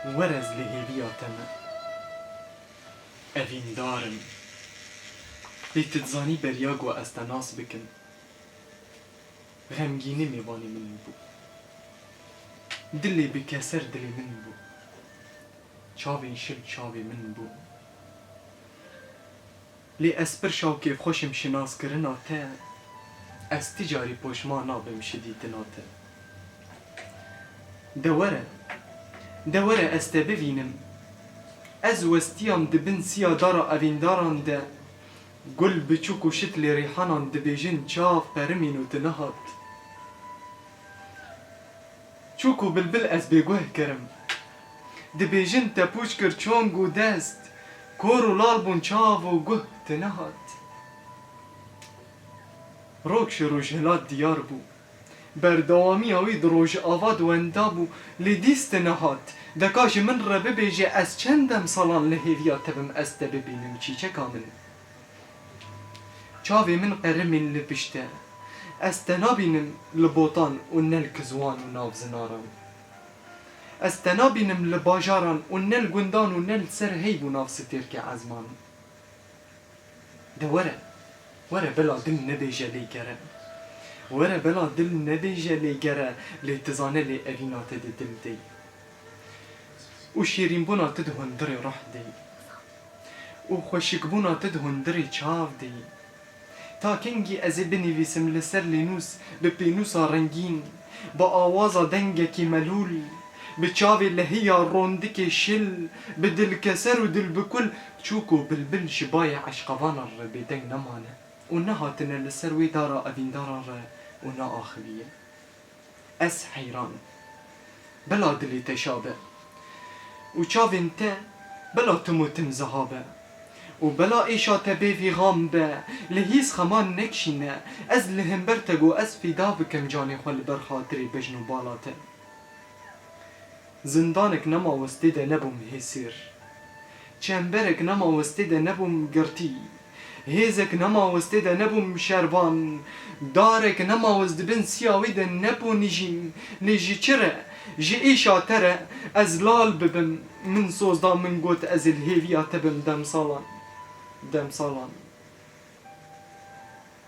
ورز لهيبيا تما أفين دارم لتتزاني برياغ استناس بكن غمگيني ميواني من بو دلي بكسر دلي من بو چاوين شل چاوي من بو لي اسبر شاو كيف خوشم شناس کرنا تا استجاري پوشمانا بم شديدنا تا دوره استه ببینم از وستیام دبن سیا دارا اوین داران ده گل بچوک و شتل ریحانان دبیجن چاف پرمین و تنهاد چوک و بلبل از بگوه کرم دبیجن تپوش کر چونگ و دست کور و لال بون چاف و گوه تنهاد روکش روش هلاد دیار بو بردوامی اوید روش آواد و اندابو لیدیست نهاد دکاش من را ببیجه از چندم سالان لحیویا تبم استه ببینم چی چه کامل چاوی من قرمین لپشته استه نابینم لبوطان و نل کزوان و ناو زناران استه نابینم لباجاران و نل گندان و نل سر هیب و ناو ستیر که عزمان ده وره بلا دل نبیجه لی گره وره بلا دل نبیجه لی گره لی تزانه لی اوینات دی دل دی و شیرین بونا تد هندری رح دی و خوشک بونا تد هندری چاو دی تا کنگی ازی بنویسم لسر لینوس به پینوسا رنگین با آوازا دنگکی ملول به چاوی لحیا روندکی شل به دل کسر و دل بکل چوکو بلبل شبای عشقوانا را بدنگ نمانه و نهاتن لسر وی دارا اوین دارا را و نا آخویه از حیران بلا دلی تشابه و چاوین ته بلا تموتن زهابه و بلا ایشا تبیوی غام به لهیز خمان نکشینه از لهم برتگو از فیدا بکم جانی خوال برخاطری بجنو بالاته زندانک نما وستیده نبوم هسیر چنبرک نما وستیده نبوم گرتی هیزک نما وستیده نبوم شروان دارک نما وزدبن سیاویده نبو نجیم نجی چره جی ایشا تره از لال ببم من سوزدا من گوت از الهیویا تبم دم سالان